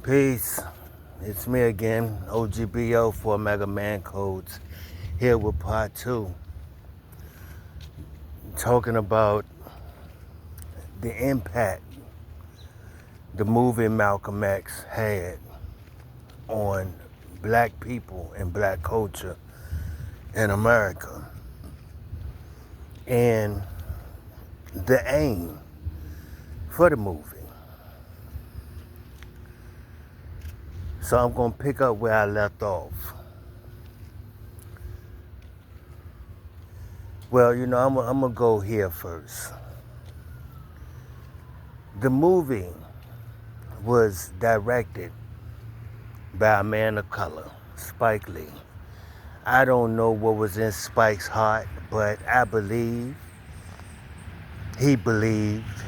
Peace. It's me again, O.G.B.O for Mega Man Codes, here with part 2, talking about the impact the movie Malcolm X had on black people and black culture in America, and the aim for the movie. So I'm going to pick up where I left off. Well, I'm going to go here first. The movie was directed by a man of color, Spike Lee. I don't know what was in Spike's heart, but I believe he believed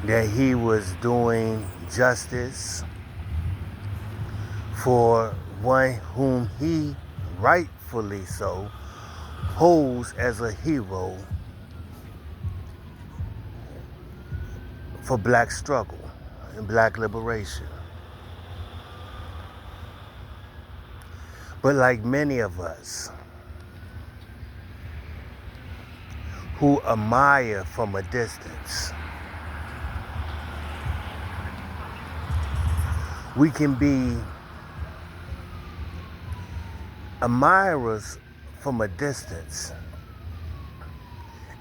that he was doing justice for one whom he, rightfully so, holds as a hero for black struggle and black liberation. But like many of us who admire from a distance, we can be admirers from a distance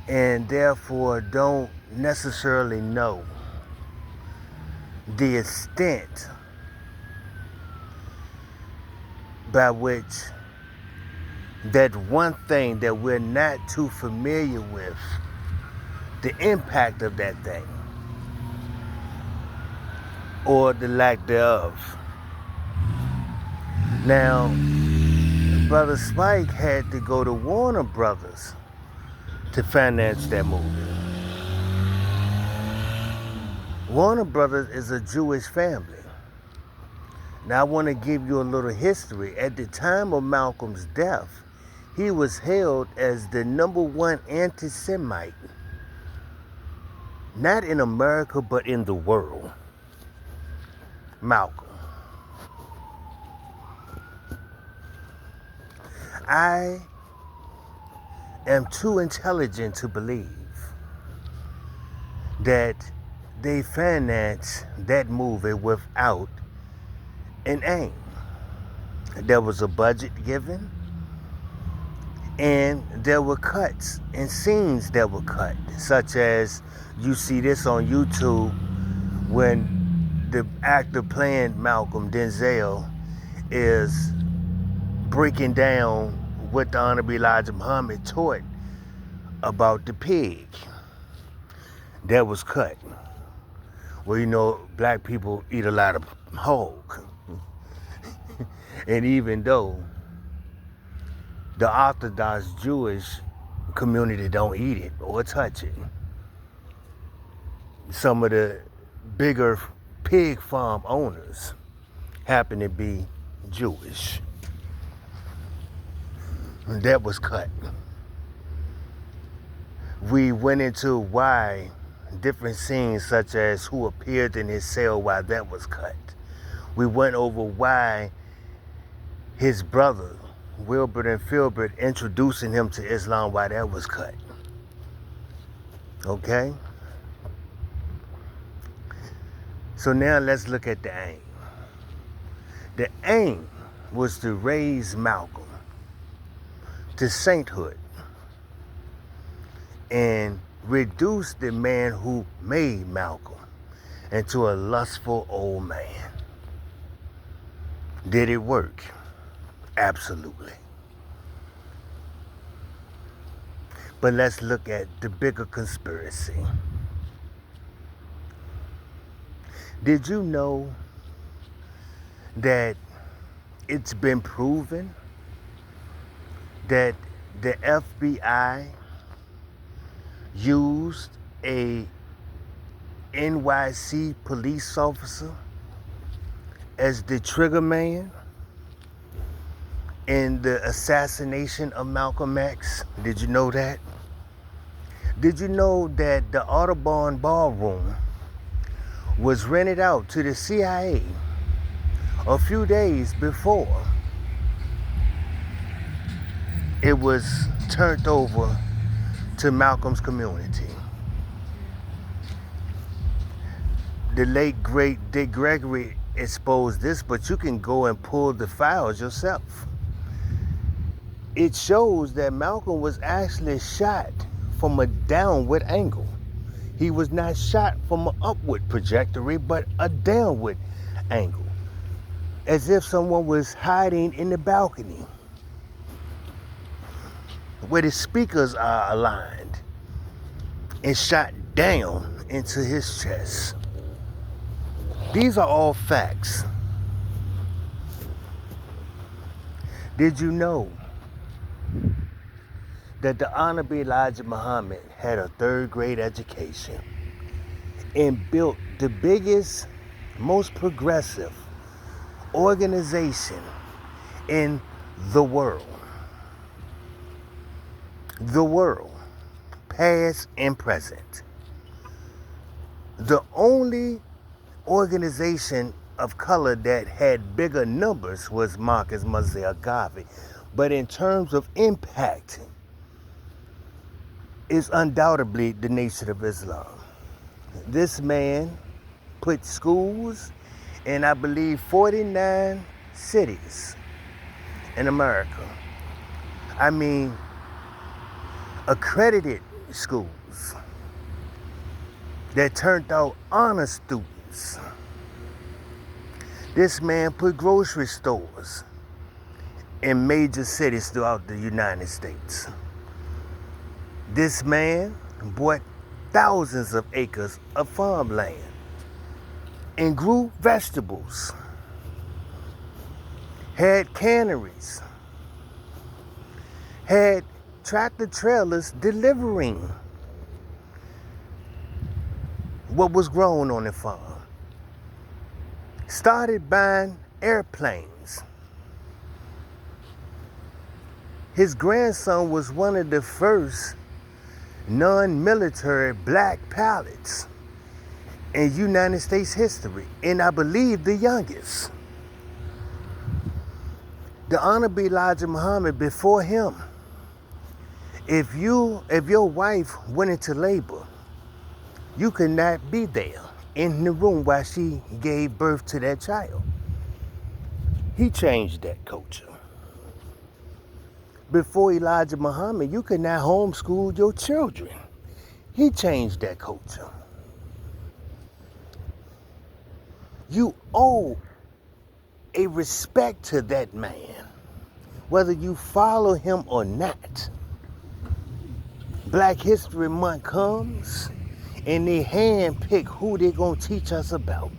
and therefore don't necessarily know the extent by which that one thing that we're not too familiar with, the impact of that thing or the lack thereof. Now, Brother Spike had to go to Warner Brothers to finance that movie. Warner Brothers is a Jewish family. Now I want to give you a little history. At the time of Malcolm's death, he was hailed as the #1 anti-Semite, not in America, but in the world. Malcolm. I am too intelligent to believe that they financed that movie without an aim. There was a budget given, and there were cuts and scenes that were cut, such as you see this on YouTube when the actor playing Malcolm, Denzel, is breaking down what the Honorable Elijah Muhammad taught about the pig. That was cut. Well, black people eat a lot of hog. And even though the Orthodox Jewish community don't eat it or touch it, some of the bigger pig farm owners happen to be Jewish. That was cut. We went into why different scenes, such as who appeared in his cell, why that was cut. We went over why his brother, Wilbert and Filbert, introducing him to Islam, why that was cut. Okay? So now let's look at the aim. The aim was to raise Malcolm to sainthood and reduce the man who made Malcolm into a lustful old man. Did it work? Absolutely. But let's look at the bigger conspiracy. Did you know that it's been proven that the FBI used a NYC police officer as the trigger man in the assassination of Malcolm X? Did you know that? Did you know that the Audubon Ballroom was rented out to the CIA a few days before it was turned over to Malcolm's community. The late great Dick Gregory exposed this, but you can go and pull the files yourself. It shows that Malcolm was actually shot from a downward angle. He was not shot from an upward trajectory, but a downward angle, as if someone was hiding in the balcony where the speakers are aligned, and shot down into his chest. These are all facts. Did you know that the Honorable Elijah Muhammad had a third grade education and built the biggest, most progressive organization in the world? The world, past and present. The only organization of color that had bigger numbers was Marcus Mosiah Garvey. But in terms of impact, is undoubtedly the Nation of Islam. This man put schools in, I believe, 49 cities in America. I mean, accredited schools that turned out honor students. This man put grocery stores in major cities throughout the United States. This man bought thousands of acres of farmland and grew vegetables, had canneries, had tractor trailers delivering what was grown on the farm, started buying airplanes. His grandson was one of the first non-military black pilots in United States history, and I believe the youngest. The Honorable Elijah Muhammad, before him, if your wife went into labor, you could not be there in the room while she gave birth to that child. He changed that culture. Before Elijah Muhammad, you could not homeschool your children. He changed that culture. You owe a respect to that man, whether you follow him or not. Black History Month comes and they handpick who they're going to teach us about.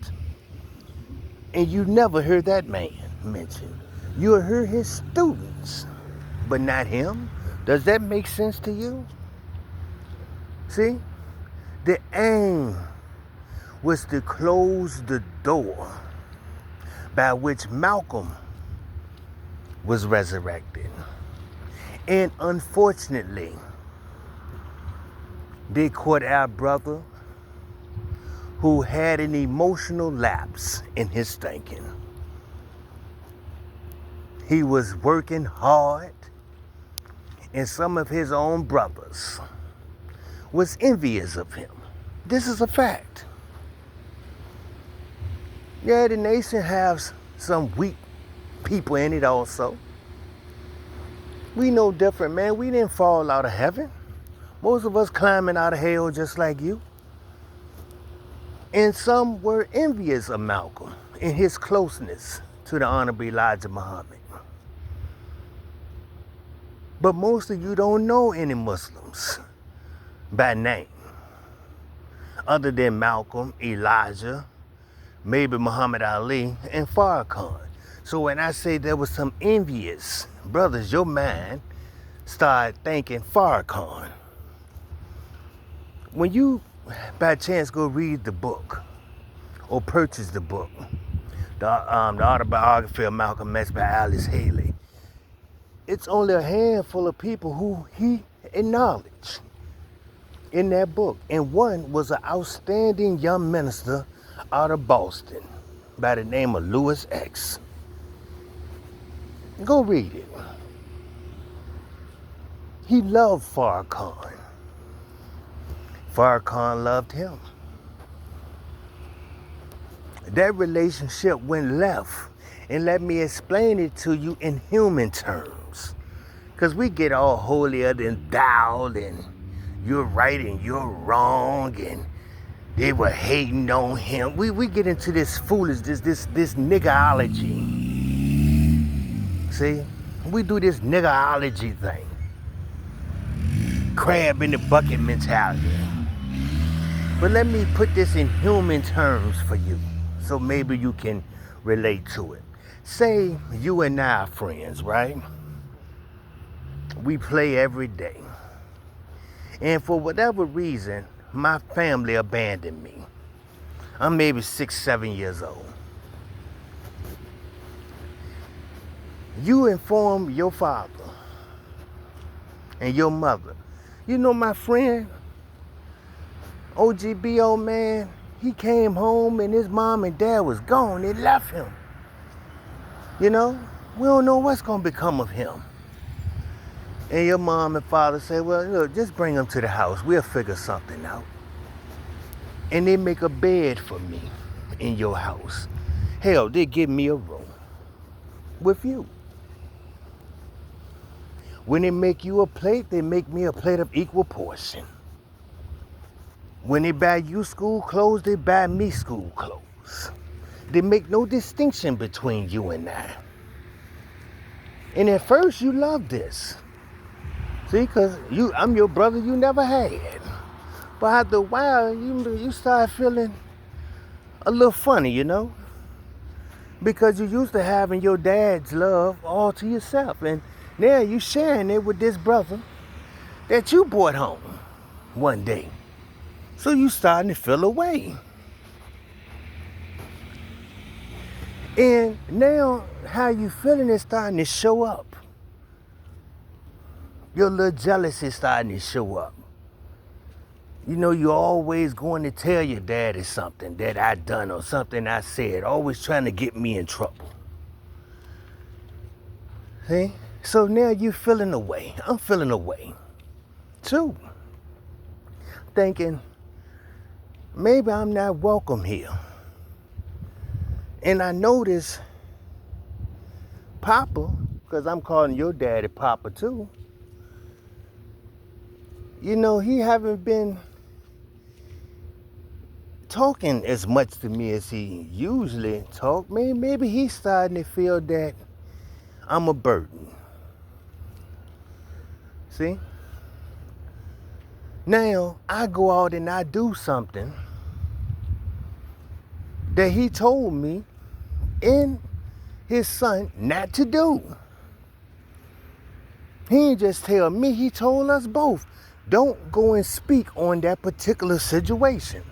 And you never hear that man mentioned. You'll hear his students, but not him. Does that make sense to you? See, the aim was to close the door by which Malcolm was resurrected. And unfortunately, they caught our brother who had an emotional lapse in his thinking. He was working hard, and some of his own brothers was envious of him. This is a fact. Yeah, the nation has some weak people in it also. We no different, man. We didn't fall out of heaven. Most of us climbing out of hell just like you. And some were envious of Malcolm in his closeness to the Honorable Elijah Muhammad. But most of you don't know any Muslims by name, other than Malcolm, Elijah, maybe Muhammad Ali, and Farrakhan. So when I say there was some envious brothers, your mind start thinking Farrakhan. When you, by chance, go read the book or purchase the book, the autobiography of Malcolm X by Alice Haley, it's only a handful of people who he acknowledged in that book. And one was an outstanding young minister out of Boston by the name of Louis X. Go read it. He loved Farrakhan. Farrakhan loved him. That relationship went left. And let me explain it to you in human terms. Because we get all holier than thou, and you're right and you're wrong, and they were hating on him. We get into this foolishness, this niggerology. See? We do this niggerology thing. Crab in the bucket mentality. But let me put this in human terms for you, so maybe you can relate to it. Say you and I are friends, right? We play every day. And for whatever reason, my family abandoned me. I'm maybe 6, 7 years old. You inform your father and your mother. You know my friend, O.G.B.O, man, he came home and his mom and dad was gone. They left him. You know, we don't know what's going to become of him. And your mom and father say, well, look, just bring him to the house. We'll figure something out. And they make a bed for me in your house. Hell, they give me a room with you. When they make you a plate, they make me a plate of equal portion. When they buy you school clothes, they buy me school clothes. They make no distinction between you and I. And at first, you love this. See, because I'm your brother you never had. But after a while, you start feeling a little funny, you know? Because you used to having your dad's love all to yourself. And now you sharing it with this brother that you brought home one day. So you starting to feel away. And now how you feeling is starting to show up. Your little jealousy is starting to show up. You know, you're always going to tell your daddy something that I done or something I said, always trying to get me in trouble. See? So now you're feeling away. I'm feeling away too. Thinking, maybe I'm not welcome here. And I notice Papa, because I'm calling your daddy Papa too, you know, he haven't been talking as much to me as he usually talk. Maybe he's starting to feel that I'm a burden. See? Now, I go out and I do something that he told me and his son not to do. He didn't just tell me, he told us both. Don't go and speak on that particular situation.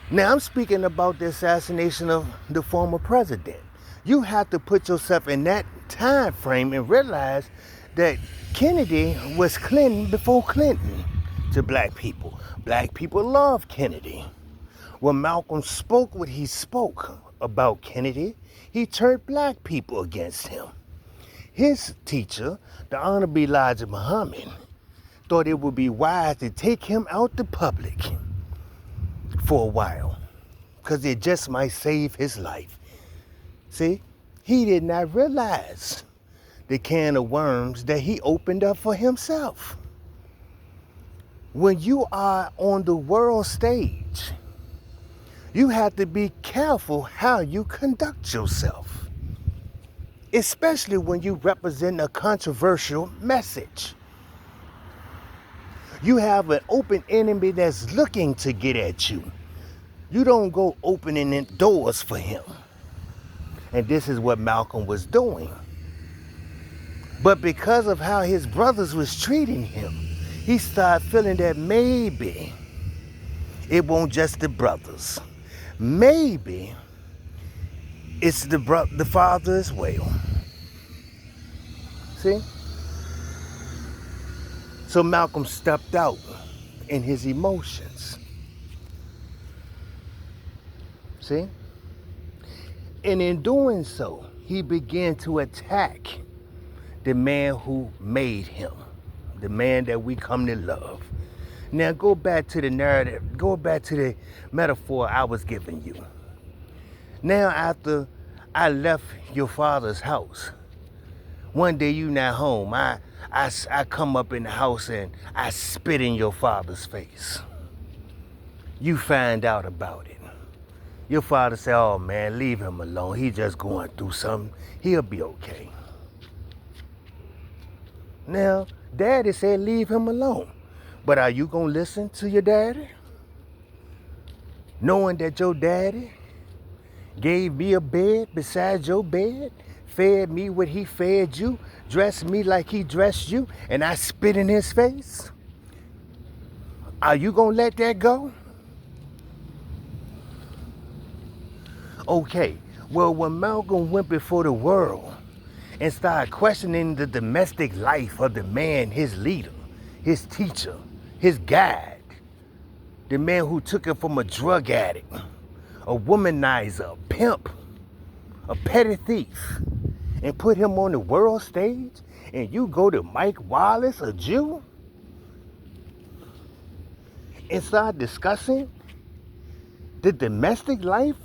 Now, I'm speaking about the assassination of the former president. You have to put yourself in that time frame and realize that Kennedy was Clinton before Clinton to black people. Black people love Kennedy. When Malcolm spoke what he spoke about Kennedy, he turned black people against him. His teacher, the Honorable Elijah Muhammad, thought it would be wise to take him out to public for a while, because it just might save his life. See, he did not realize the can of worms that he opened up for himself. When you are on the world stage, you have to be careful how you conduct yourself, especially when you represent a controversial message. You have an open enemy that's looking to get at you. You don't go opening doors for him. And this is what Malcolm was doing. But because of how his brothers was treating him, he started feeling that maybe it won't just the brothers. Maybe it's the father as well. See? So Malcolm stepped out in his emotions. See? And in doing so, he began to attack the man who made him, the man that we come to love. Now go back to the narrative, go back to the metaphor I was giving you. Now after I left your father's house, one day you not home, I come up in the house and I spit in your father's face. You find out about it. Your father said, oh man, leave him alone. He just going through something. He'll be okay. Now, daddy said leave him alone. But are you going to listen to your daddy? Knowing that your daddy gave me a bed beside your bed, fed me what he fed you, dressed me like he dressed you, and I spit in his face? Are you going to let that go? Okay, well, when Malcolm went before the world and started questioning the domestic life of the man, his leader, his teacher, his guide, the man who took it from a drug addict, a womanizer, a pimp, a petty thief, and put him on the world stage, and you go to Mike Wallace, a Jew, and start discussing the domestic life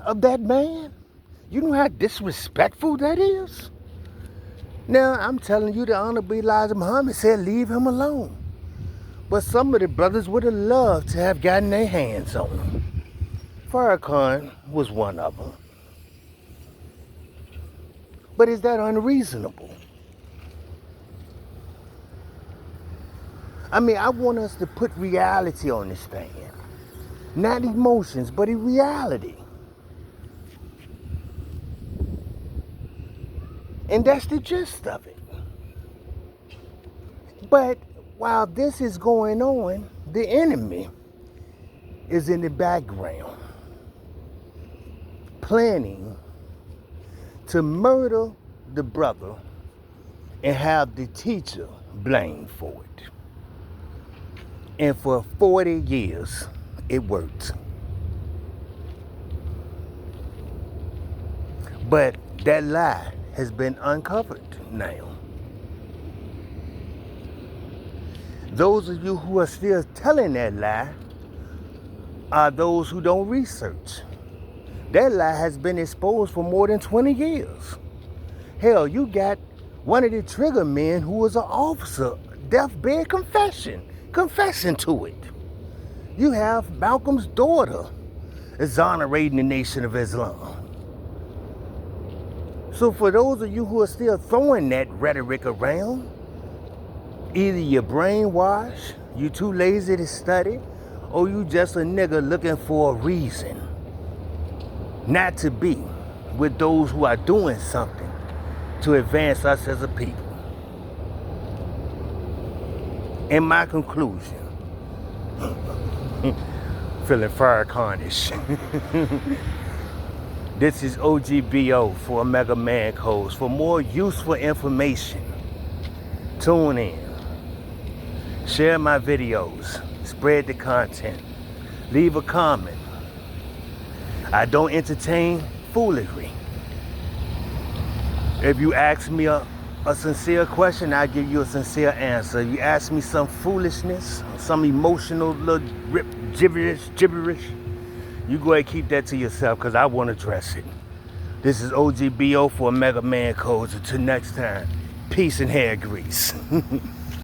of that man? You know how disrespectful that is? Now, I'm telling you, the Honorable Elijah Muhammad said leave him alone. But some of the brothers would have loved to have gotten their hands on him. Farrakhan was one of them. But is that unreasonable? I mean, I want us to put reality on this thing. Not emotions, but in reality. And that's the gist of it. But while this is going on, the enemy is in the background planning to murder the brother and have the teacher blamed for it. And for 40 years, it worked. But that lie has been uncovered now. Those of you who are still telling that lie are those who don't research. That lie has been exposed for more than 20 years. Hell, you got one of the trigger men who was an officer, deathbed confessing to it. You have Malcolm's daughter exonerating the Nation of Islam. So for those of you who are still throwing that rhetoric around, either you're brainwashed, you too lazy to study, or you just a nigga looking for a reason not to be with those who are doing something to advance us as a people. In my conclusion, feeling Farrakhan-ish. This is O.G.B.O. for Omega Man Codes. For more useful information, tune in. Share my videos. Spread the content. Leave a comment. I don't entertain foolery. If you ask me a sincere question, I give you a sincere answer. If you ask me some foolishness, some emotional little gibberish, you go ahead and keep that to yourself, because I want to address it. This is O.G.B.O. for Omega Man Codes. Until next time, peace and hair grease.